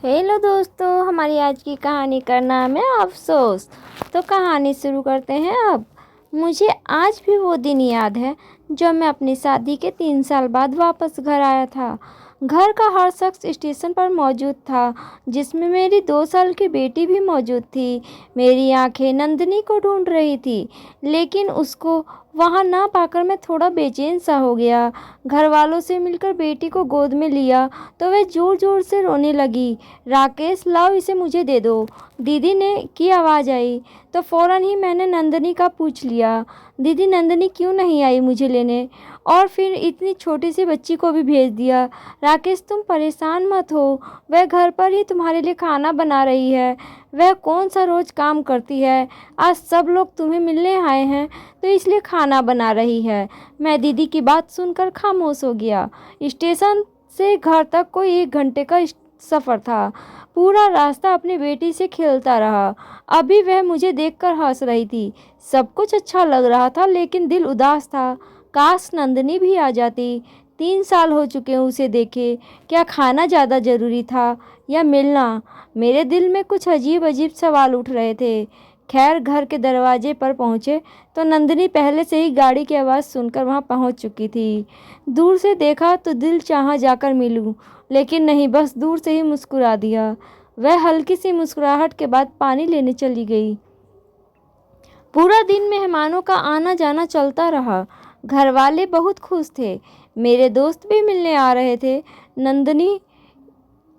Hello दोस्तों, हमारी आज की कहानी का नाम है अफसोस। तो कहानी शुरू करते हैं अब। मुझे आज भी वो दिन याद है जब मैं अपनी शादी के 3 साल बाद वापस घर आया था। घर का हर शख्स स्टेशन पर मौजूद था, जिसमें मेरी 2 साल की बेटी भी मौजूद थी। मेरी आंखें नंदिनी को ढूंढ रही थी, लेकिन उसको वहां ना पाकर मैं थोड़ा बेचैन सा हो गया। घर वालों से मिलकर बेटी को गोद में लिया तो वह जोर जोर से रोने लगी। राकेश, लाओ इसे मुझे दे दो, दीदी ने की आवाज़ आई। तो फ़ौरन ही मैंने नंदिनी का पूछ लिया, दीदी नंदिनी क्यों नहीं आई मुझे लेने? और फिर इतनी छोटी सी बच्ची को भी भेज दिया। राकेश, तुम परेशान मत हो, वह घर पर ही तुम्हारे लिए खाना बना रही है। वह कौन सा रोज़ काम करती है, आज सब लोग तुम्हें मिलने आए हैं तो इसलिए खाना बना रही है। मैं दीदी की बात सुनकर खामोश हो गया। स्टेशन से घर तक कोई 1 घंटे का सफ़र था। पूरा रास्ता अपनी बेटी से खेलता रहा। अभी वह मुझे देखकर हंस रही थी। सब कुछ अच्छा लग रहा था, लेकिन दिल उदास था। काश नंदिनी भी आ जाती। 3 साल हो चुके उसे देखे। क्या खाना ज़्यादा ज़रूरी था या मिलना? मेरे दिल में कुछ अजीब अजीब सवाल उठ रहे थे। खैर, घर के दरवाजे पर पहुँचे तो नंदिनी पहले से ही गाड़ी की आवाज़ सुनकर वहाँ पहुँच चुकी थी। दूर से देखा तो दिल चाहा जाकर मिलूं, लेकिन नहीं, बस दूर से ही मुस्कुरा दिया। वह हल्की सी मुस्कुराहट के बाद पानी लेने चली गई। पूरा दिन मेहमानों का आना जाना चलता रहा। घर वाले बहुत खुश थे। मेरे दोस्त भी मिलने आ रहे थे। नंदिनी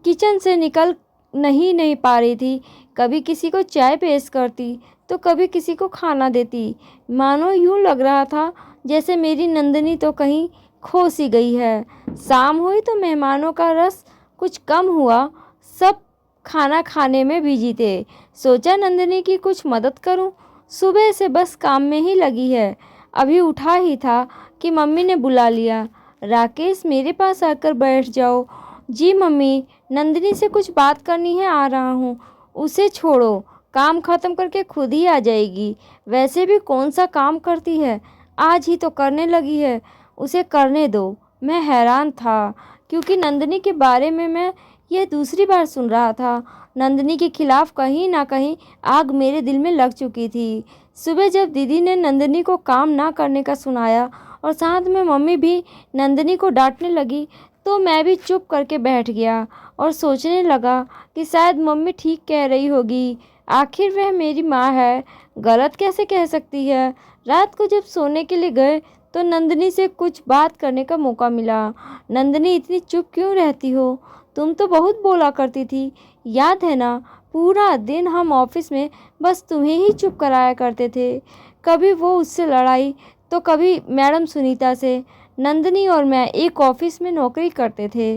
किचन से निकल नहीं पा रही थी। कभी किसी को चाय पेश करती तो कभी किसी को खाना देती। मानो यूं लग रहा था जैसे मेरी नंदिनी तो कहीं खो सी गई है। शाम हुई तो मेहमानों का रस कुछ कम हुआ। सब खाना खाने में बिजी थे। सोचा नंदिनी की कुछ मदद करूं। सुबह से बस काम में ही लगी है। अभी उठा ही था कि मम्मी ने बुला लिया, राकेश मेरे पास आकर बैठ जाओ। जी मम्मी, नंदिनी से कुछ बात करनी है, आ रहा हूँ। उसे छोड़ो, काम खत्म करके खुद ही आ जाएगी। वैसे भी कौन सा काम करती है, आज ही तो करने लगी है, उसे करने दो। मैं हैरान था, क्योंकि नंदिनी के बारे में मैं यह दूसरी बार सुन रहा था। नंदिनी के खिलाफ कहीं ना कहीं आग मेरे दिल में लग चुकी थी। सुबह जब दीदी ने नंदिनी को काम ना करने का सुनाया और साथ में मम्मी भी नंदिनी को डांटने लगी, तो मैं भी चुप करके बैठ गया और सोचने लगा कि शायद मम्मी ठीक कह रही होगी। आखिर वह मेरी माँ है, गलत कैसे कह सकती है। रात को जब सोने के लिए गए तो नंदिनी से कुछ बात करने का मौका मिला। नंदिनी, इतनी चुप क्यों रहती हो? तुम तो बहुत बोला करती थी, याद है ना? पूरा दिन हम ऑफिस में बस तुम्हें ही चुप कराया करते थे। कभी वो उससे लड़ाई तो कभी मैडम सुनीता से। नंदिनी और मैं एक ऑफिस में नौकरी करते थे।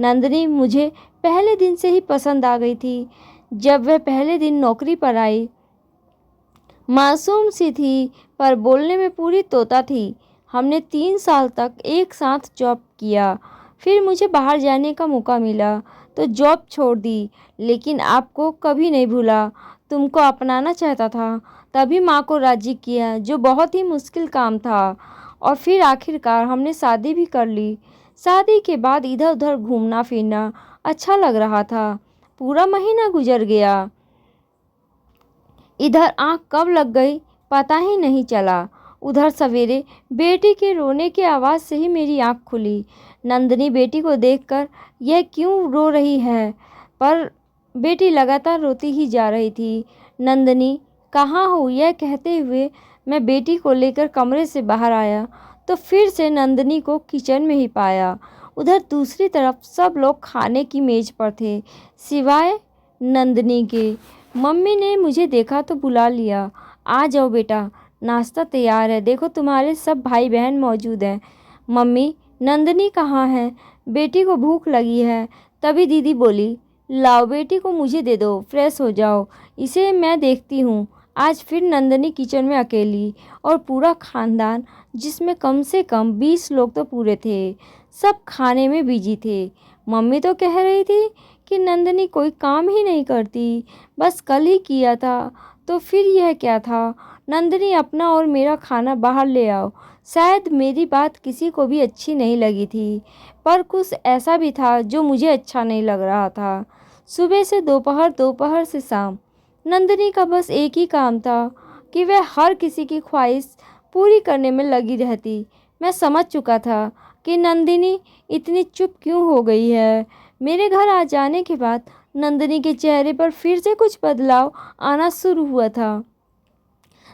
नंदिनी मुझे पहले दिन से ही पसंद आ गई थी। जब वह पहले दिन नौकरी पर आई, मासूम सी थी पर बोलने में पूरी तोता थी। हमने 3 साल तक एक साथ जॉब किया। फिर मुझे बाहर जाने का मौका मिला तो जॉब छोड़ दी, लेकिन आपको कभी नहीं भूला। तुमको अपनाना चाहता था, तभी माँ को राजी किया, जो बहुत ही मुश्किल काम था। और फिर आखिरकार हमने शादी भी कर ली। शादी के बाद इधर उधर घूमना फिरना अच्छा लग रहा था। पूरा महीना गुजर गया। इधर आँख कब लग गई पता ही नहीं चला। उधर सवेरे बेटी के रोने की आवाज़ से ही मेरी आँख खुली। नंदिनी बेटी को देखकर, यह क्यों रो रही है? पर बेटी लगातार रोती ही जा रही थी। नंदिनी, कहाँ हो? यह कहते हुए मैं बेटी को लेकर कमरे से बाहर आया तो फिर से नंदिनी को किचन में ही पाया। उधर दूसरी तरफ सब लोग खाने की मेज पर थे, सिवाय नंदिनी के। मम्मी ने मुझे देखा तो बुला लिया, आ जाओ बेटा, नाश्ता तैयार है, देखो तुम्हारे सब भाई बहन मौजूद हैं। मम्मी, नंदिनी कहाँ है? बेटी को भूख लगी है। तभी दीदी बोली, लाओ बेटी को मुझे दे दो, फ्रेश हो जाओ, इसे मैं देखती हूँ। आज फिर नंदिनी किचन में अकेली, और पूरा खानदान, जिसमें कम से कम 20 लोग तो पूरे थे, सब खाने में बिजी थे। मम्मी तो कह रही थी कि नंदिनी कोई काम ही नहीं करती, बस कल ही किया था, तो फिर यह क्या था? नंदिनी, अपना और मेरा खाना बाहर ले आओ। शायद मेरी बात किसी को भी अच्छी नहीं लगी थी, पर कुछ ऐसा भी था जो मुझे अच्छा नहीं लग रहा था। सुबह से दोपहर, दोपहर से शाम। नंदिनी का बस एक ही काम था कि वह हर किसी की ख्वाहिश पूरी करने में लगी रहती। मैं समझ चुका था कि नंदिनी इतनी चुप क्यों हो गई है। मेरे घर आ जाने के बाद नंदिनी के चेहरे पर फिर से कुछ बदलाव आना शुरू हुआ था।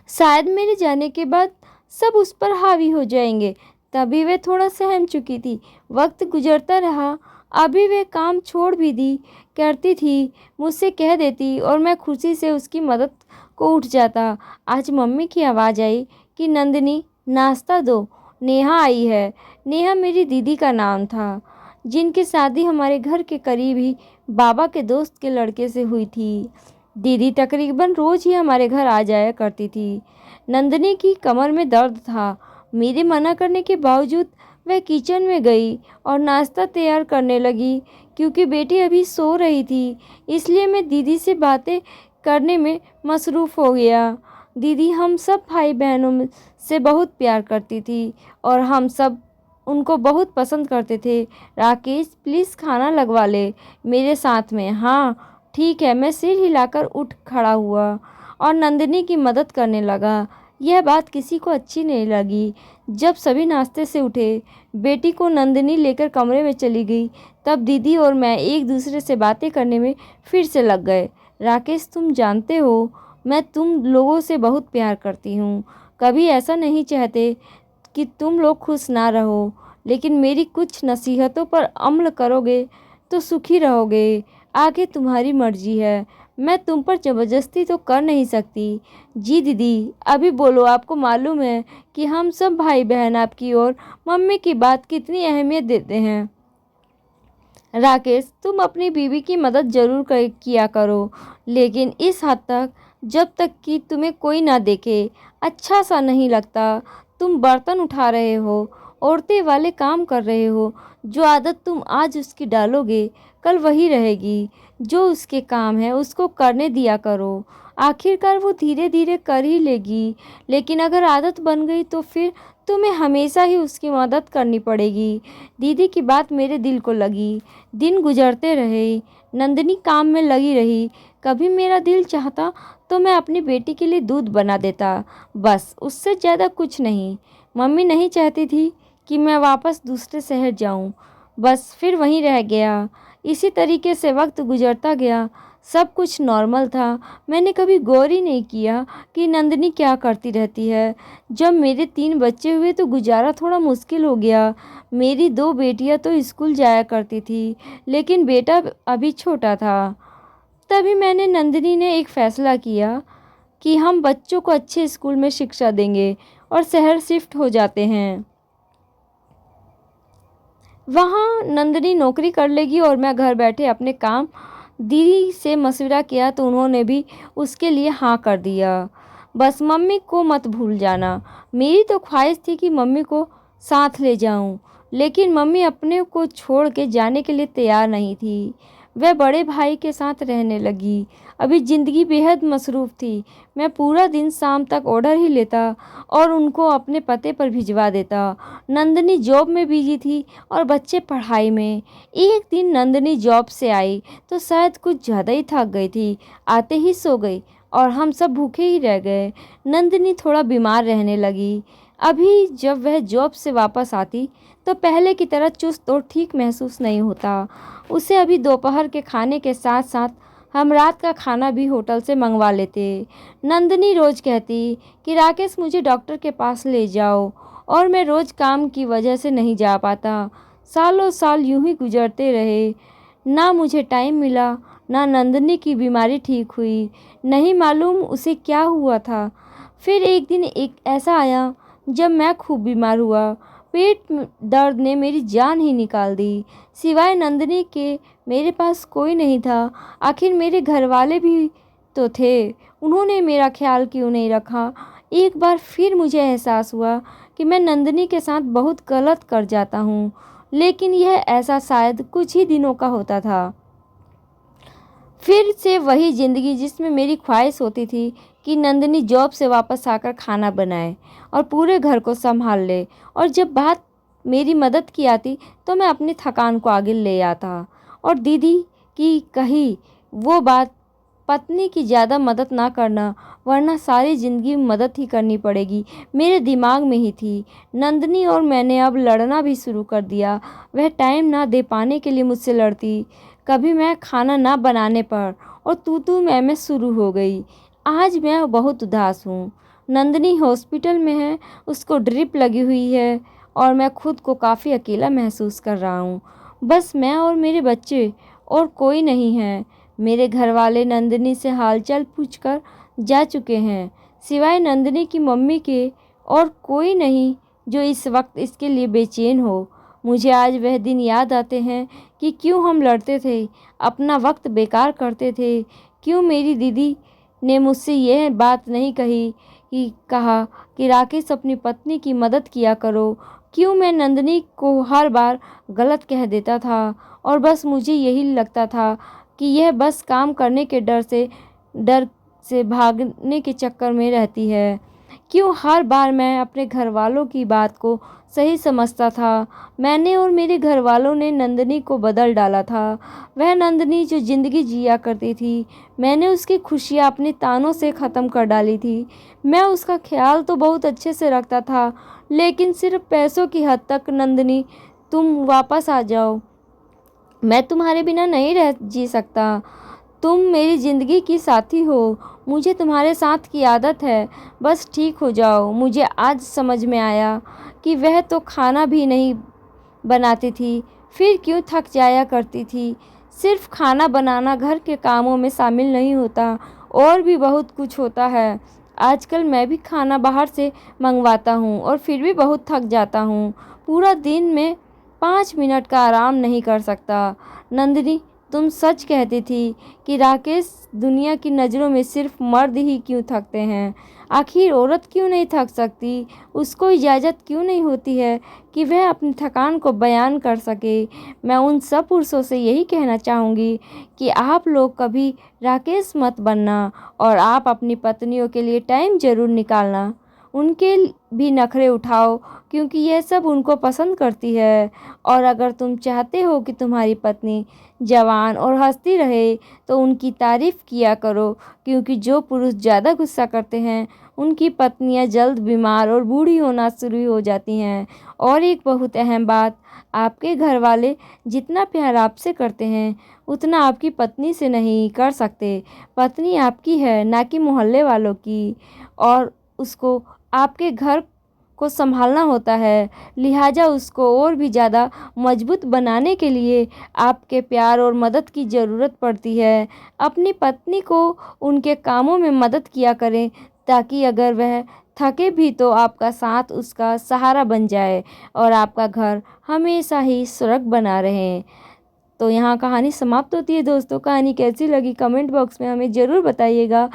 शायद मेरे जाने के बाद सब उस पर हावी हो जाएंगे, तभी वह थोड़ा सहम चुकी थी। वक्त गुजरता रहा, अभी वह काम छोड़ भी दी करती थी, मुझसे कह देती और मैं खुशी से उसकी मदद को उठ जाता। आज मम्मी की आवाज़ आई कि नंदिनी नाश्ता दो, नेहा आई है। नेहा मेरी दीदी का नाम था, जिनकी शादी हमारे घर के करीब ही बाबा के दोस्त के लड़के से हुई थी। दीदी तकरीबन रोज़ ही हमारे घर आ जाया करती थी। नंदिनी की कमर में दर्द था। मेरे मना करने के बावजूद वह किचन में गई और नाश्ता तैयार करने लगी। क्योंकि बेटी अभी सो रही थी, इसलिए मैं दीदी से बातें करने में मसरूफ़ हो गया। दीदी हम सब भाई बहनों से बहुत प्यार करती थी और हम सब उनको बहुत पसंद करते थे। राकेश प्लीज़ खाना लगवा ले मेरे साथ में। हाँ ठीक है। मैं सिर हिलाकर उठ खड़ा हुआ और नंदिनी की मदद करने लगा। यह बात किसी को अच्छी नहीं लगी। जब सभी नाश्ते से उठे, बेटी को नंदिनी लेकर कमरे में चली गई, तब दीदी और मैं एक दूसरे से बातें करने में फिर से लग गए। राकेश तुम जानते हो मैं तुम लोगों से बहुत प्यार करती हूँ। कभी ऐसा नहीं चाहते कि तुम लोग खुश ना रहो, लेकिन मेरी कुछ नसीहतों पर अमल करोगे तो सुखी रहोगे। आगे तुम्हारी मर्जी है, मैं तुम पर ज़बरदस्ती तो कर नहीं सकती। जी दीदी अभी बोलो, आपको मालूम है कि हम सब भाई बहन आपकी और मम्मी की बात कितनी अहमियत देते हैं। राकेश तुम अपनी बीवी की मदद ज़रूर किया करो, लेकिन इस हद तक जब तक कि तुम्हें कोई ना देखे। अच्छा सा नहीं लगता। तुम बर्तन उठा रहे हो, औरतें वाले काम कर रहे हो। जो आदत तुम आज उसकी डालोगे, कल वही रहेगी। जो उसके काम है उसको करने दिया करो, आखिरकार वो धीरे धीरे कर ही लेगी। लेकिन अगर आदत बन गई तो फिर तुम्हें हमेशा ही उसकी मदद करनी पड़ेगी। दीदी की बात मेरे दिल को लगी। दिन गुजरते रहे, नंदिनी काम में लगी रही। कभी मेरा दिल चाहता तो मैं अपनी बेटी के लिए दूध बना देता, बस उससे ज़्यादा कुछ नहीं। मम्मी नहीं चाहती थी कि मैं वापस दूसरे शहर जाऊं, बस फिर वहीं रह गया। इसी तरीके से वक्त गुजरता गया। सब कुछ नॉर्मल था। मैंने कभी गौर ही नहीं किया कि नंदिनी क्या करती रहती है। जब मेरे 3 बच्चे हुए तो गुजारा थोड़ा मुश्किल हो गया। मेरी 2 बेटियां तो स्कूल जाया करती थी, लेकिन बेटा अभी छोटा था। तभी मैंने नंदिनी ने एक फ़ैसला किया कि हम बच्चों को अच्छे स्कूल में शिक्षा देंगे और शहर शिफ्ट हो जाते हैं। वहाँ नंदिनी नौकरी कर लेगी और मैं घर बैठे अपने काम। दीदी से मशविरा किया तो उन्होंने भी उसके लिए हाँ कर दिया। बस मम्मी को मत भूल जाना। मेरी तो ख्वाहिश थी कि मम्मी को साथ ले जाऊं, लेकिन मम्मी अपने को छोड़ के जाने के लिए तैयार नहीं थी। वह बड़े भाई के साथ रहने लगी। अभी ज़िंदगी बेहद मसरूफ़ थी। मैं पूरा दिन शाम तक ऑर्डर ही लेता और उनको अपने पते पर भिजवा देता। नंदिनी जॉब में बिजी थी और बच्चे पढ़ाई में। एक दिन नंदिनी जॉब से आई तो शायद कुछ ज़्यादा ही थक गई थी। आते ही सो गई और हम सब भूखे ही रह गए। नंदिनी थोड़ा बीमार रहने लगी। अभी जब वह जॉब से वापस आती तो पहले की तरह चुस्त और ठीक महसूस नहीं होता। उसे अभी दोपहर के खाने के साथ साथ हम रात का खाना भी होटल से मंगवा लेते। नंदिनी रोज़ कहती कि राकेश मुझे डॉक्टर के पास ले जाओ, और मैं रोज़ काम की वजह से नहीं जा पाता। सालों साल यूं ही गुजरते रहे। ना मुझे टाइम मिला, ना नंदिनी की बीमारी ठीक हुई। नहीं मालूम उसे क्या हुआ था। फिर एक दिन एक ऐसा आया जब मैं खूब बीमार हुआ। पेट दर्द ने मेरी जान ही निकाल दी। सिवाय नंदिनी के मेरे पास कोई नहीं था। आखिर मेरे घर वाले भी तो थे, उन्होंने मेरा ख्याल क्यों नहीं रखा। एक बार फिर मुझे एहसास हुआ कि मैं नंदिनी के साथ बहुत गलत कर जाता हूँ, लेकिन यह ऐसा शायद कुछ ही दिनों का होता था। फिर से वही ज़िंदगी जिसमें मेरी ख्वाहिश होती थी कि नंदिनी जॉब से वापस आकर खाना बनाए और पूरे घर को संभाल ले, और जब बात मेरी मदद की आती तो मैं अपनी थकान को आगे ले आता और दीदी कि कहीं वो बात पत्नी की ज़्यादा मदद ना करना, वरना सारी ज़िंदगी मदद ही करनी पड़ेगी, मेरे दिमाग में ही थी। नंदिनी और मैंने अब लड़ना भी शुरू कर दिया। वह टाइम ना दे पाने के लिए मुझसे लड़ती, कभी मैं खाना ना बनाने पर, और तू मैं शुरू हो गई। आज मैं बहुत उदास हूँ। नंदिनी हॉस्पिटल में है, उसको ड्रिप लगी हुई है और मैं खुद को काफ़ी अकेला महसूस कर रहा हूँ। बस मैं और मेरे बच्चे, और कोई नहीं है। मेरे घर वाले नंदिनी से हालचाल पूछकर जा चुके हैं, सिवाय नंदिनी की मम्मी के और कोई नहीं जो इस वक्त इसके लिए बेचैन हो। मुझे आज वह दिन याद आते हैं कि क्यों हम लड़ते थे, अपना वक्त बेकार करते थे। क्यों मेरी दीदी ने मुझसे यह बात नहीं कहा कि राकेश अपनी पत्नी की मदद किया करो। क्यों मैं नंदिनी को हर बार गलत कह देता था, और बस मुझे यही लगता था कि यह बस काम करने के डर से भागने के चक्कर में रहती है। क्यों हर बार मैं अपने घर वालों की बात को सही समझता था। मैंने और मेरे घर वालों ने नंदिनी को बदल डाला था। वह नंदिनी जो ज़िंदगी जिया करती थी, मैंने उसकी खुशियाँ अपने तानों से ख़त्म कर डाली थी। मैं उसका ख्याल तो बहुत अच्छे से रखता था, लेकिन सिर्फ पैसों की हद तक। नंदिनी, तुम वापस आ जाओ, मैं तुम्हारे बिना नहीं रह जी सकता। तुम मेरी ज़िंदगी की साथी हो, मुझे तुम्हारे साथ की आदत है। बस ठीक हो जाओ। मुझे आज समझ में आया कि वह तो खाना भी नहीं बनाती थी, फिर क्यों थक जाया करती थी। सिर्फ खाना बनाना घर के कामों में शामिल नहीं होता, और भी बहुत कुछ होता है। आजकल मैं भी खाना बाहर से मंगवाता हूँ और फिर भी बहुत थक जाता हूँ। पूरा दिन में 5 मिनट का आराम नहीं कर सकता। नंदिनी, तुम सच कहती थी कि राकेश दुनिया की नज़रों में सिर्फ मर्द ही क्यों थकते हैं। आखिर औरत क्यों नहीं थक सकती? उसको इजाज़त क्यों नहीं होती है कि वह अपनी थकान को बयान कर सके? मैं उन सब पुरुषों से यही कहना चाहूँगी कि आप लोग कभी राकेश मत बनना, और आप अपनी पत्नियों के लिए टाइम ज़रूर निकालना। उनके भी नखरे उठाओ, क्योंकि यह सब उनको पसंद करती है। और अगर तुम चाहते हो कि तुम्हारी पत्नी जवान और हंसती रहे, तो उनकी तारीफ़ किया करो, क्योंकि जो पुरुष ज़्यादा गुस्सा करते हैं, उनकी पत्नियां जल्द बीमार और बूढ़ी होना शुरू हो जाती हैं। और एक बहुत अहम बात, आपके घर वाले जितना प्यार आपसे करते हैं, उतना आपकी पत्नी से नहीं कर सकते। पत्नी आपकी है, ना कि मोहल्ले वालों की, और उसको आपके घर को संभालना होता है। लिहाजा उसको और भी ज़्यादा मजबूत बनाने के लिए आपके प्यार और मदद की ज़रूरत पड़ती है। अपनी पत्नी को उनके कामों में मदद किया करें, ताकि अगर वह थके भी तो आपका साथ उसका सहारा बन जाए और आपका घर हमेशा ही स्वर्ग बना रहे। तो यहाँ कहानी समाप्त होती है दोस्तों। कहानी कैसी लगी कमेंट बॉक्स में हमें ज़रूर बताइएगा।